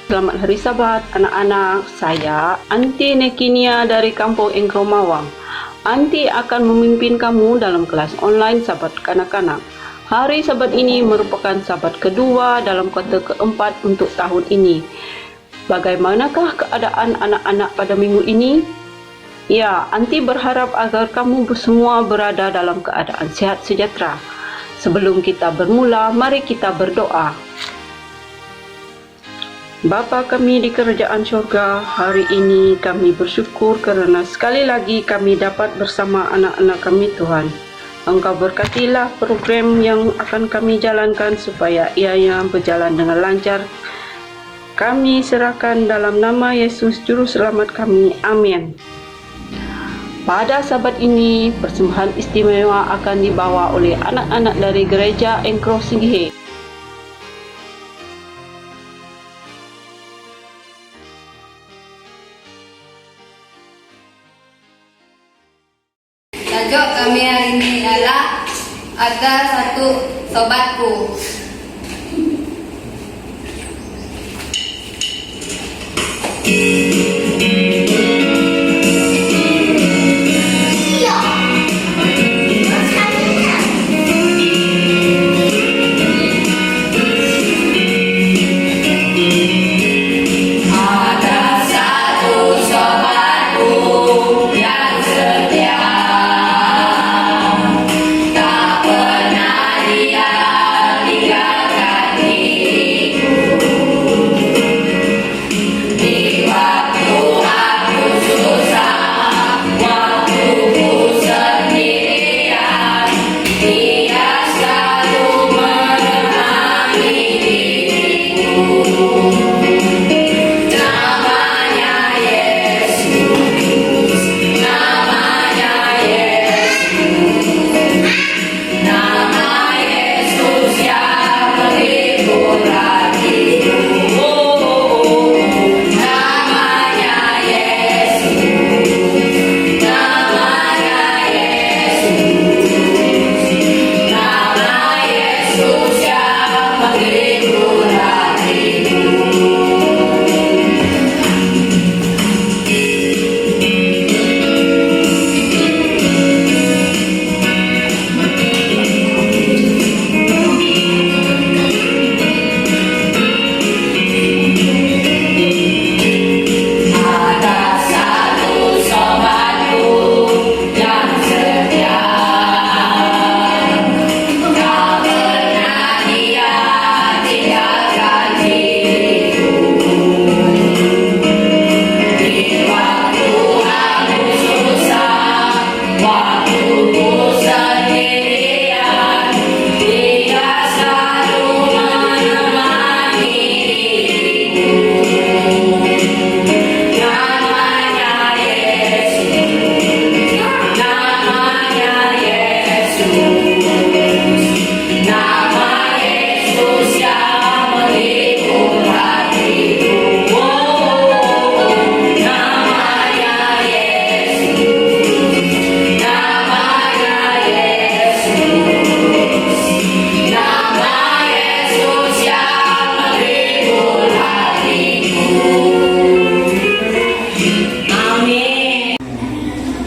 Selamat Hari Sabat anak-anak, saya Anti Nekinia dari Kampung Engkromawang. Anti akan memimpin kamu dalam kelas online Sabat Kanak-kanak. Hari Sabat ini merupakan Sabat kedua dalam kuarter keempat untuk tahun ini. Bagaimanakah keadaan anak-anak pada minggu ini? Ya, Anti berharap agar kamu semua berada dalam keadaan sehat sejahtera. Sebelum kita bermula, mari kita berdoa. Bapa kami di kerajaan syurga, hari ini kami bersyukur kerana sekali lagi kami dapat bersama anak-anak kami Tuhan. Engkau berkatilah program yang akan kami jalankan supaya ianya berjalan dengan lancar. Kami serahkan dalam nama Yesus Juru Selamat kami. Amin. Pada Sabat ini, persembahan istimewa akan dibawa oleh anak-anak dari Gereja Engkro Singgihe. Tajuk kami hari ini adalah Ada Satu Sobatku.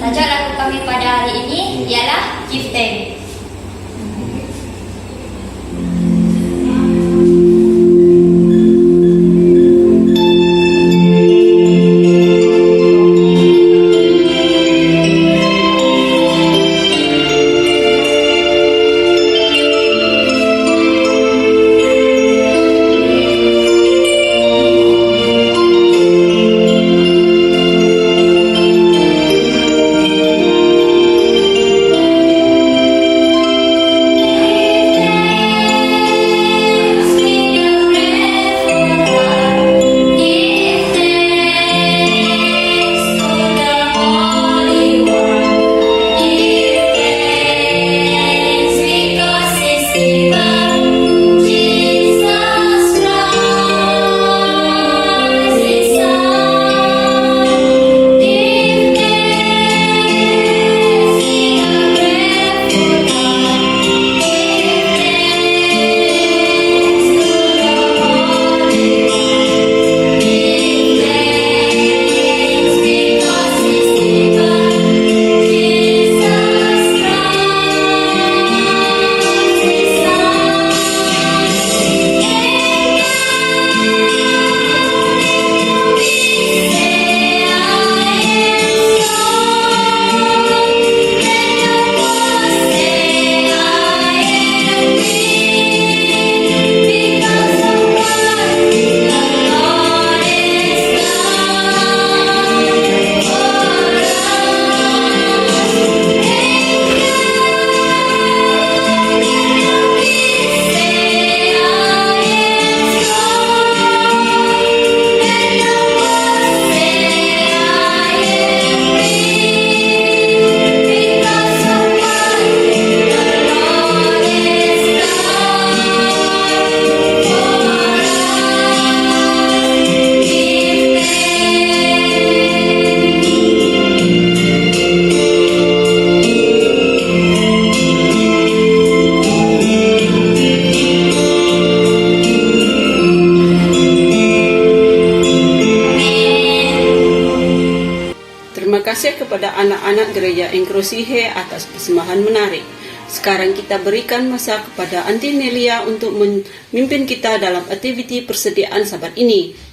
Tajuk lagu kami pada hari ini ialah Chieftain. kasih kepada anak-anak gereja Engkrosihe atas persembahan menarik. Sekarang kita berikan masa kepada Aunty Nelia untuk memimpin kita dalam aktiviti persediaan Sabat ini.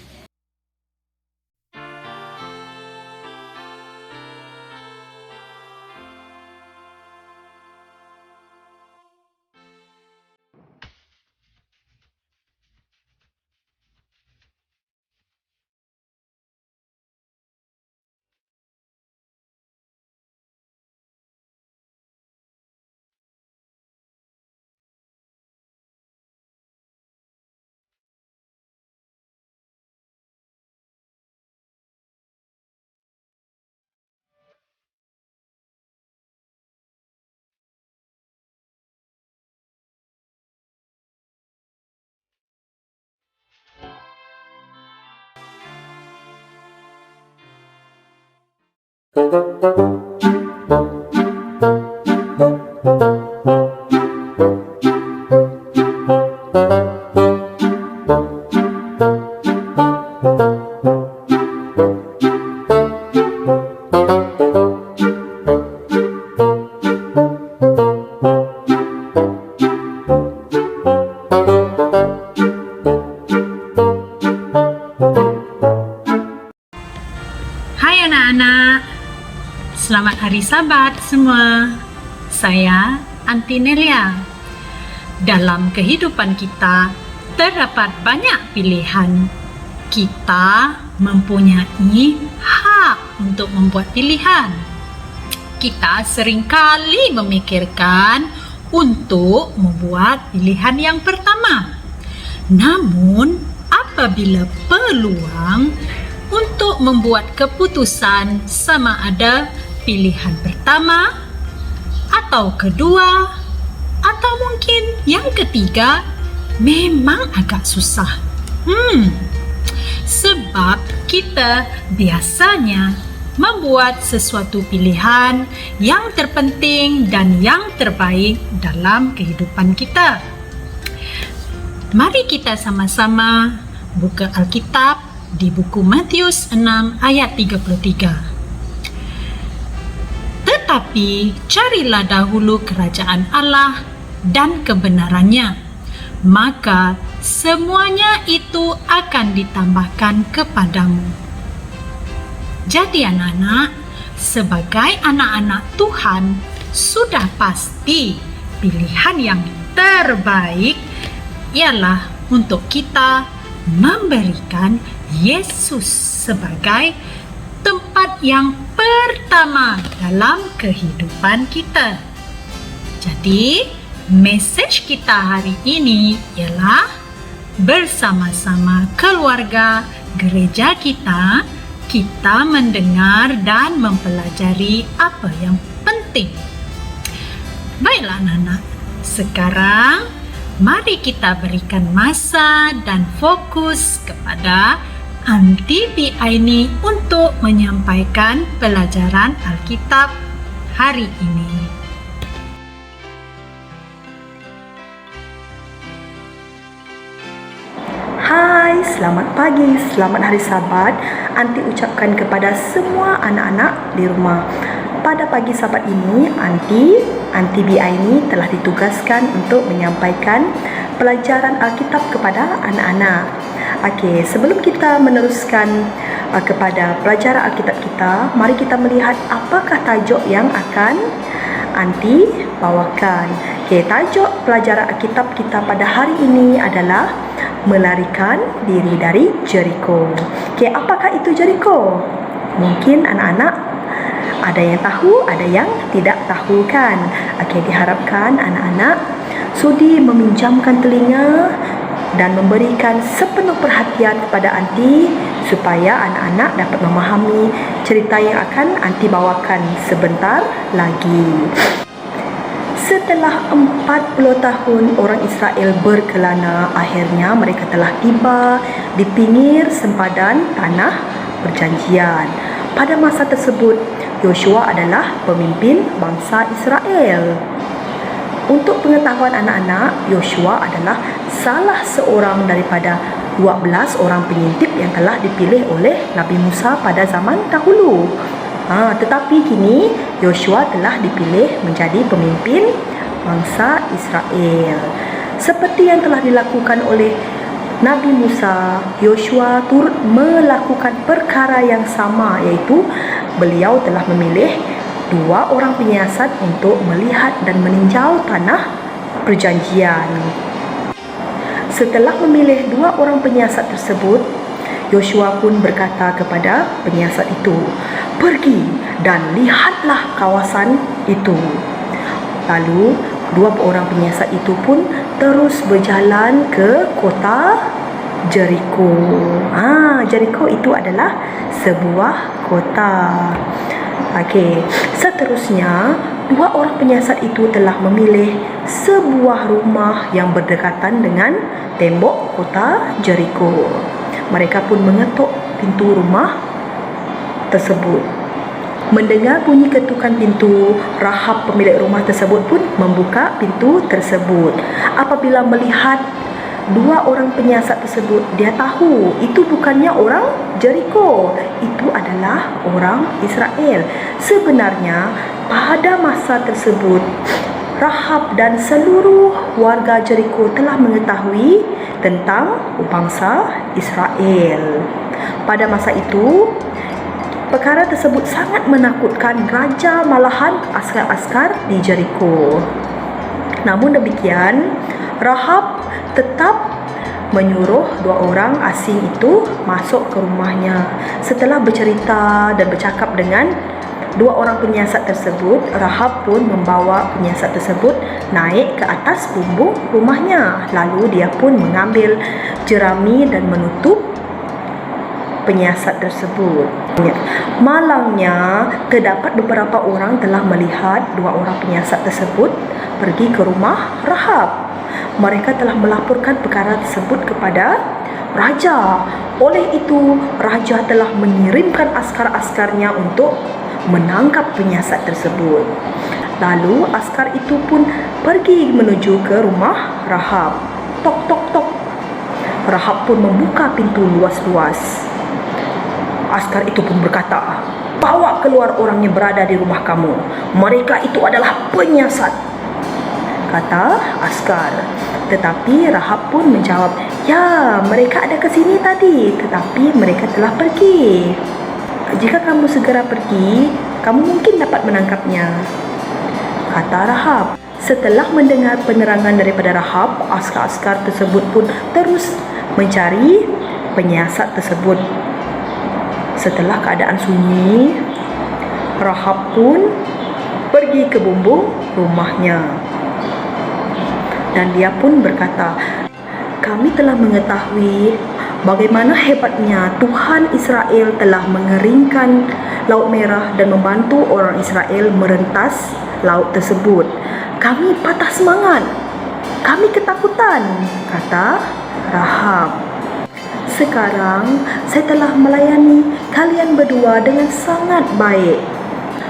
Hai anak-anak, selamat hari Sabat semua. Saya Aunty Nelia. Dalam kehidupan kita terdapat banyak pilihan. Kita mempunyai hak untuk membuat pilihan. Kita seringkali memikirkan untuk membuat pilihan yang pertama. Namun, apabila peluang untuk membuat keputusan sama ada pilihan pertama atau kedua atau mungkin yang ketiga memang agak susah. Sebab kita biasanya membuat sesuatu pilihan yang terpenting dan yang terbaik dalam kehidupan kita. Mari kita sama-sama buka Alkitab di buku Matius 6 ayat 33. Tetapi carilah dahulu kerajaan Allah dan kebenarannya, maka semuanya itu akan ditambahkan kepadamu. Jadi anak-anak, sebagai anak-anak Tuhan, sudah pasti pilihan yang terbaik ialah untuk kita memberikan Yesus sebagai tempat yang pertama dalam kehidupan kita. Jadi, mesej kita hari ini ialah bersama-sama keluarga gereja kita mendengar dan mempelajari apa yang penting. Baiklah anak-anak, sekarang mari kita berikan masa dan fokus kepada Aunty Biaini untuk menyampaikan pelajaran Alkitab hari ini. Hai, selamat pagi, selamat hari Sabat. Aunty ucapkan kepada semua anak-anak di rumah. Pada pagi Sabat ini, Aunty Biaini telah ditugaskan untuk menyampaikan pelajaran Alkitab kepada anak-anak. Okey, sebelum kita meneruskan kepada pelajaran Alkitab kita, mari kita melihat apakah tajuk yang akan Aunty bawakan. Okey, tajuk pelajaran Alkitab kita pada hari ini adalah melarikan diri dari Jericho. Okey, apakah itu Jericho? Mungkin anak-anak ada yang tahu, ada yang tidak tahu kan? Okey, diharapkan anak-anak sudi meminjamkan telinga dan memberikan sepenuh perhatian kepada Aunty supaya anak-anak dapat memahami cerita yang akan Aunty bawakan sebentar lagi. Setelah 40 tahun orang Israel berkelana, akhirnya mereka telah tiba di pinggir sempadan tanah perjanjian. Pada masa tersebut, Yosua adalah pemimpin bangsa Israel. Untuk pengetahuan anak-anak, Yosua adalah salah seorang daripada 12 orang pengintip yang telah dipilih oleh Nabi Musa pada zaman dahulu. Tetapi kini Yosua telah dipilih menjadi pemimpin bangsa Israel. Seperti yang telah dilakukan oleh Nabi Musa, Yosua turut melakukan perkara yang sama, iaitu beliau telah memilih 2 orang penyiasat untuk melihat dan meninjau tanah perjanjian. Setelah memilih 2 orang penyiasat tersebut, Yosua pun berkata kepada penyiasat itu, "Pergi dan lihatlah kawasan itu." Lalu 2 orang penyiasat itu pun terus berjalan ke kota Jericho. Jericho itu adalah sebuah kota. Seterusnya 2 orang penyiasat itu telah memilih sebuah rumah yang berdekatan dengan tembok kota Jericho. Mereka pun mengetuk pintu rumah tersebut. Mendengar bunyi ketukan pintu, Rahab pemilik rumah tersebut pun membuka pintu tersebut. Apabila melihat 2 orang penyiasat tersebut, dia tahu itu bukannya orang Jericho, itu adalah orang Israel. Sebenarnya pada masa tersebut, Rahab dan seluruh warga Jericho telah mengetahui tentang bangsa Israel. Pada masa itu, perkara tersebut sangat menakutkan raja malahan askar-askar di Jericho. Namun demikian, Rahab tetap menyuruh 2 orang asing itu masuk ke rumahnya. Setelah bercerita dan bercakap dengan 2 orang penyiasat tersebut, Rahab pun membawa penyiasat tersebut naik ke atas bumbung rumahnya. Lalu dia pun mengambil jerami dan menutup penyiasat tersebut. Malangnya, terdapat beberapa orang telah melihat 2 orang penyiasat tersebut pergi ke rumah Rahab. Mereka telah melaporkan perkara tersebut kepada raja. Oleh itu, raja telah mengirimkan askar-askarnya untuk menangkap penyiasat tersebut. Lalu askar itu pun pergi menuju ke rumah Rahab. Tok tok tok. Rahab pun membuka pintu luas-luas. Askar itu pun berkata, "Bawa keluar orang yang berada di rumah kamu. Mereka itu adalah penyiasat," kata askar. Tetapi Rahab pun menjawab, "Ya, mereka ada ke sini tadi, tetapi mereka telah pergi. Jika kamu segera pergi, kamu mungkin dapat menangkapnya," kata Rahab. Setelah mendengar penerangan daripada Rahab, askar-askar tersebut pun terus mencari penyiasat tersebut. Setelah keadaan sunyi, Rahab pun pergi ke bumbung rumahnya. Dan dia pun berkata, "Kami telah mengetahui bagaimana hebatnya Tuhan Israel telah mengeringkan Laut Merah dan membantu orang Israel merentas laut tersebut. Kami patah semangat. Kami ketakutan," kata Rahab. "Sekarang saya telah melayani kalian berdua dengan sangat baik.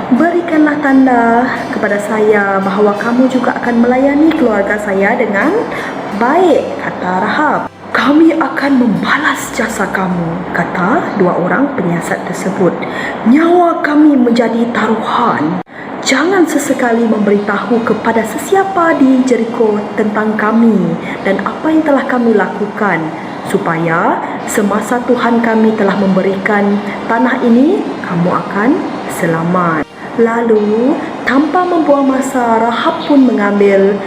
Berikanlah tanda kepada saya bahawa kamu juga akan melayani keluarga saya dengan baik," kata Rahab. "Kami akan membalas jasa kamu," kata 2 orang penyiasat tersebut. "Nyawa kami menjadi taruhan. Jangan sesekali memberitahu kepada sesiapa di Jericho tentang kami dan apa yang telah kami lakukan, supaya semasa Tuhan kami telah memberikan tanah ini, kamu akan selamat." Lalu, tanpa membuang masa, Rahab pun mengambil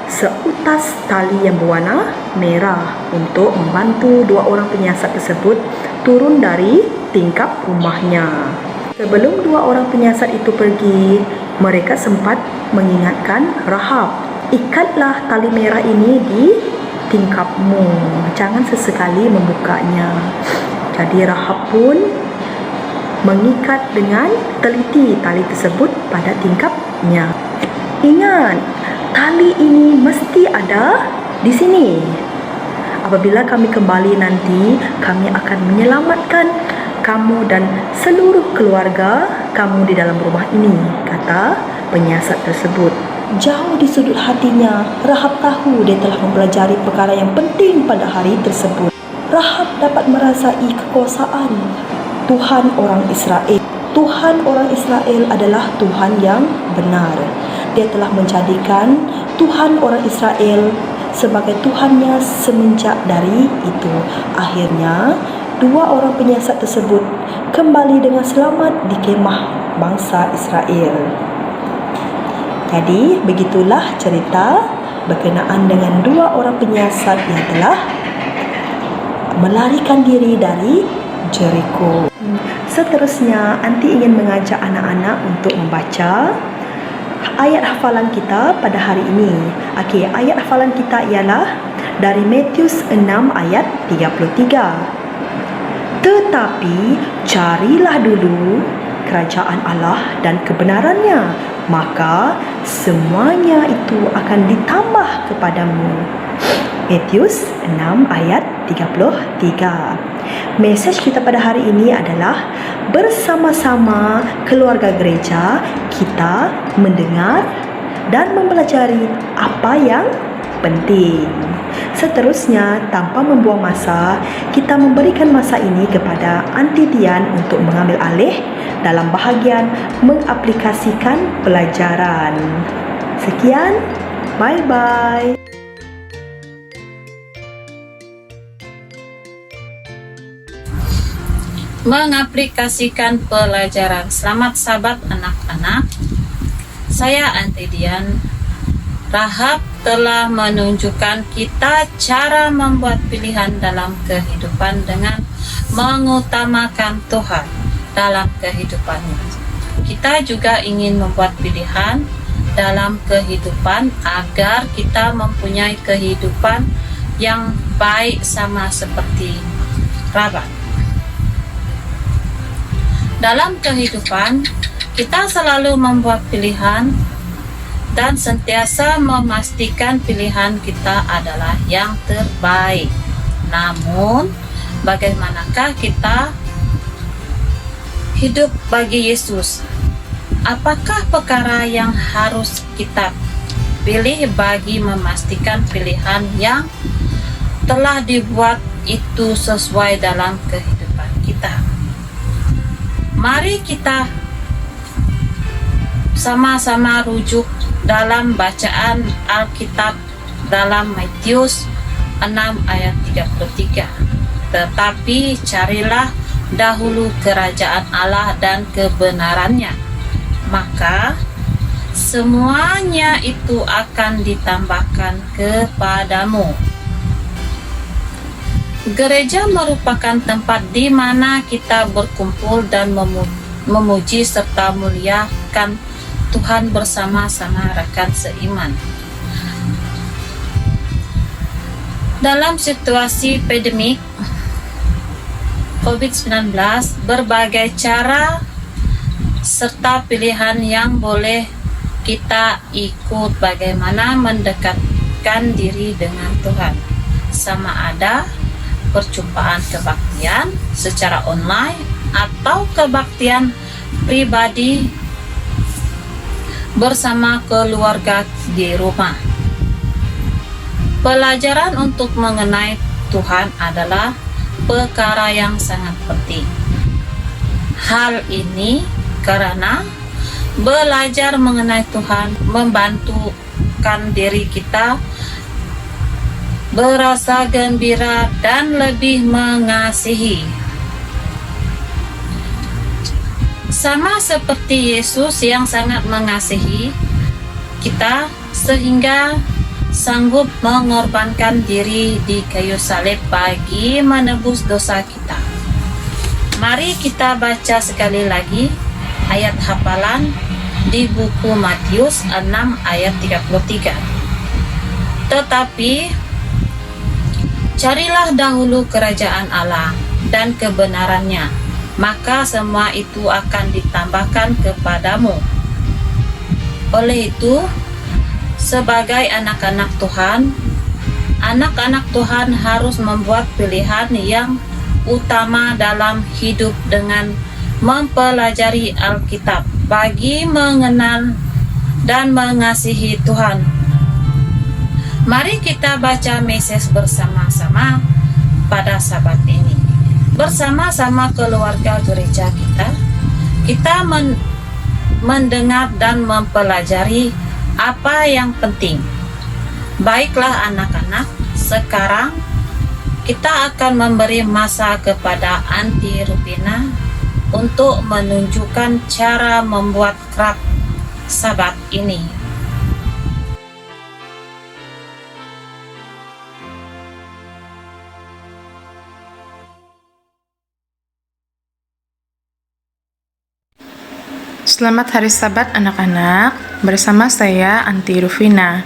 seutas tali yang berwarna merah untuk membantu 2 orang penyiasat tersebut turun dari tingkap rumahnya. Sebelum 2 orang penyiasat itu pergi, mereka sempat mengingatkan Rahab, "Ikatlah tali merah ini di tingkapmu, jangan sesekali membukanya." Jadi Rahab pun mengikat dengan teliti tali tersebut pada tingkapnya. Ingat, tali ini mesti ada di sini. Apabila kami kembali nanti, kami akan menyelamatkan kamu dan seluruh keluarga kamu di dalam rumah ini, kata penyiasat tersebut. Jauh di sudut hatinya, Rahab tahu dia telah mempelajari perkara yang penting pada hari tersebut. Rahab dapat merasai kekuasaan Tuhan orang Israel. Tuhan orang Israel adalah Tuhan yang benar. Dia telah menjadikan Tuhan orang Israel sebagai Tuhannya semenjak dari itu. Akhirnya, dua orang penyiasat tersebut kembali dengan selamat di kemah bangsa Israel. Jadi, begitulah cerita berkenaan dengan dua orang penyiasat yang telah melarikan diri dari Jericho. Seterusnya, Aunty ingin mengajak anak-anak untuk membaca ayat hafalan kita pada hari ini. Okey, ayat hafalan kita ialah dari Matius 6 ayat 33. Tetapi carilah dulu kerajaan Allah dan kebenarannya, maka semuanya itu akan ditambah kepadamu. Matius 6 ayat 33. Mesej kita pada hari ini adalah bersama-sama keluarga gereja kita mendengar dan mempelajari apa yang penting. Seterusnya, tanpa membuang masa, kita memberikan masa ini kepada Aunty Dian untuk mengambil alih dalam bahagian mengaplikasikan pelajaran. Sekian, bye-bye. Mengaplikasikan pelajaran. Selamat sahabat anak-anak. Saya Aunty Dian. Rahab telah menunjukkan kita cara membuat pilihan dalam kehidupan dengan mengutamakan Tuhan dalam kehidupannya. Kita juga ingin membuat pilihan dalam kehidupan agar kita mempunyai kehidupan yang baik sama seperti Rahab. Dalam kehidupan, kita selalu membuat pilihan dan sentiasa memastikan pilihan kita adalah yang terbaik. Namun, bagaimanakah kita hidup bagi Yesus? Apakah perkara yang harus kita pilih bagi memastikan pilihan yang telah dibuat itu sesuai dalam kehidupan kita? Mari kita sama-sama rujuk dalam bacaan Alkitab dalam Matius 6 ayat 33. Tetapi carilah dahulu kerajaan Allah dan kebenarannya, maka semuanya itu akan ditambahkan kepadamu. Gereja merupakan tempat di mana kita berkumpul dan memuji serta muliakan Tuhan bersama-sama rekan seiman. Dalam situasi pandemik COVID-19, berbagai cara serta pilihan yang boleh kita ikut bagaimana mendekatkan diri dengan Tuhan. Sama ada perjumpaan kebaktian secara online atau kebaktian pribadi bersama keluarga di rumah. Pelajaran untuk mengenai Tuhan adalah perkara yang sangat penting. Hal ini karena belajar mengenai Tuhan membantukan diri kita berasa gembira dan lebih mengasihi. Sama seperti Yesus yang sangat mengasihi kita sehingga sanggup mengorbankan diri di kayu salib bagi menebus dosa kita. Mari kita baca sekali lagi ayat hafalan di buku Matius 6 ayat 33. Tetapi carilah dahulu kerajaan Allah dan kebenarannya, maka semua itu akan ditambahkan kepadamu. Oleh itu, sebagai anak-anak Tuhan harus membuat pilihan yang utama dalam hidup dengan mempelajari Alkitab bagi mengenal dan mengasihi Tuhan. Mari kita baca mesej bersama-sama pada Sabat ini. Bersama-sama keluarga gereja kita mendengar dan mempelajari apa yang penting. Baiklah anak-anak, sekarang kita akan memberi masa kepada Aunty Rupina untuk menunjukkan cara membuat craft Sabat ini. Selamat Hari Sabat anak-anak, bersama saya Aunty Rufina.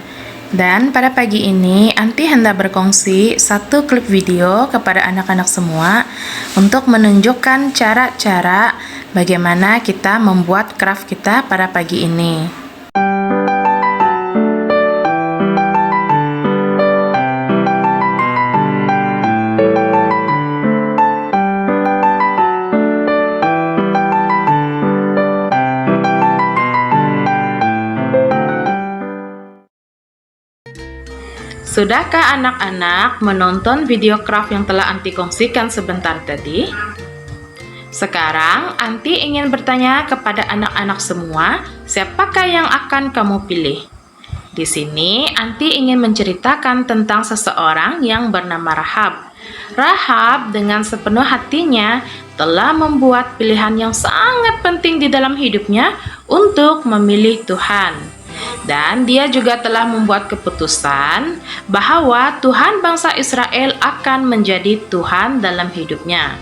Dan pada pagi ini Aunty hendak berkongsi satu klip video kepada anak-anak semua untuk menunjukkan cara-cara bagaimana kita membuat craft kita pada pagi ini. Sudahkah anak-anak menonton video craft yang telah Aunty kongsikan sebentar tadi? Sekarang Aunty ingin bertanya kepada anak-anak semua, siapakah yang akan kamu pilih? Di sini Aunty ingin menceritakan tentang seseorang yang bernama Rahab. Rahab dengan sepenuh hatinya telah membuat pilihan yang sangat penting di dalam hidupnya untuk memilih Tuhan. Dan dia juga telah membuat keputusan bahwa Tuhan bangsa Israel akan menjadi Tuhan dalam hidupnya.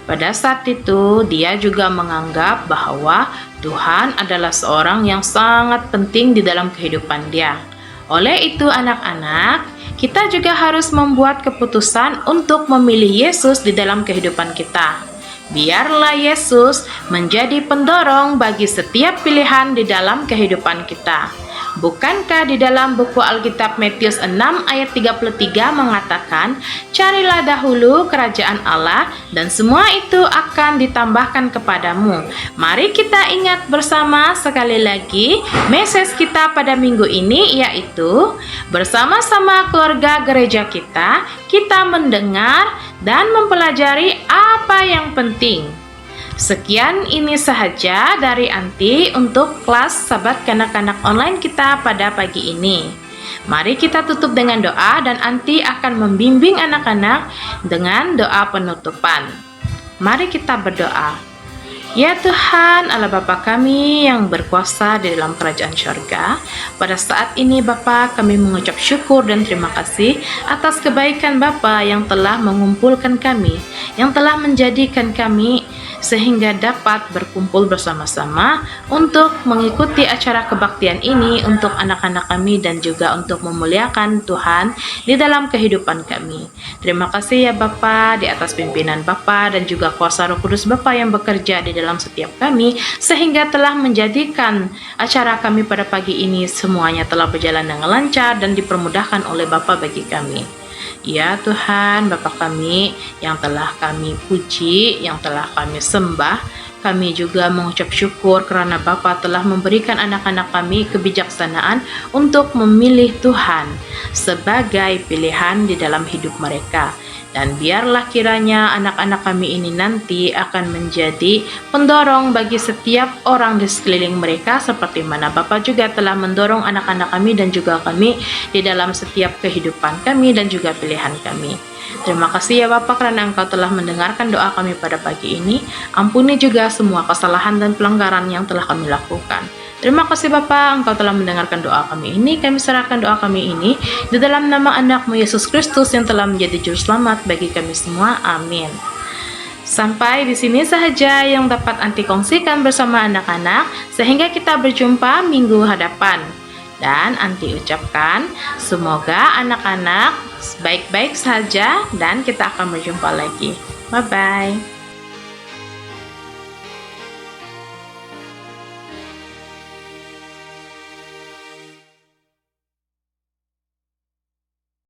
Pada saat itu, dia juga menganggap bahwa Tuhan adalah seorang yang sangat penting di dalam kehidupan dia. Oleh itu, anak-anak, kita juga harus membuat keputusan untuk memilih Yesus di dalam kehidupan kita. Biarlah Yesus menjadi pendorong bagi setiap pilihan di dalam kehidupan kita. Bukankah di dalam buku Alkitab Matius 6 ayat 33 mengatakan, "Carilah dahulu kerajaan Allah dan semua itu akan ditambahkan kepadamu." Mari kita ingat bersama sekali lagi message kita pada minggu ini, yaitu bersama-sama keluarga gereja kita mendengar dan mempelajari apa yang penting. Sekian ini sahaja dari Aunty untuk kelas Sabat Kanak-kanak online kita pada pagi ini. Mari kita tutup dengan doa dan Aunty akan membimbing anak-anak dengan doa penutupan. Mari kita berdoa. Ya Tuhan, Allah Bapa kami yang berkuasa di dalam kerajaan syurga, pada saat ini Bapa kami mengucap syukur dan terima kasih atas kebaikan Bapa yang telah mengumpulkan kami, yang telah menjadikan kami sehingga dapat berkumpul bersama-sama untuk mengikuti acara kebaktian ini untuk anak-anak kami dan juga untuk memuliakan Tuhan di dalam kehidupan kami. Terima kasih ya Bapa, di atas pimpinan Bapa dan juga kuasa Roh Kudus Bapa yang bekerja di dalam setiap kami sehingga telah menjadikan acara kami pada pagi ini semuanya telah berjalan dengan lancar dan dipermudahkan oleh Bapa bagi kami. Ya Tuhan, Bapa kami yang telah kami puji, yang telah kami sembah, kami juga mengucap syukur karena Bapa telah memberikan anak-anak kami kebijaksanaan untuk memilih Tuhan sebagai pilihan di dalam hidup mereka. Dan biarlah kiranya anak-anak kami ini nanti akan menjadi pendorong bagi setiap orang di sekeliling mereka, seperti mana Bapa juga telah mendorong anak-anak kami dan juga kami di dalam setiap kehidupan kami dan juga pilihan kami. Terima kasih ya Bapa karena Engkau telah mendengarkan doa kami pada pagi ini. Ampuni juga semua kesalahan dan pelanggaran yang telah kami lakukan. Terima kasih Bapa, Engkau telah mendengarkan doa kami ini. Kami serahkan doa kami ini di dalam nama anak-Mu Yesus Kristus yang telah menjadi juru selamat bagi kami semua. Amin. Sampai di sini sahaja yang dapat Aunty kongsikan bersama anak-anak, sehingga kita berjumpa minggu hadapan. Dan Aunty ucapkan semoga anak-anak baik-baik saja dan kita akan berjumpa lagi. Bye-bye.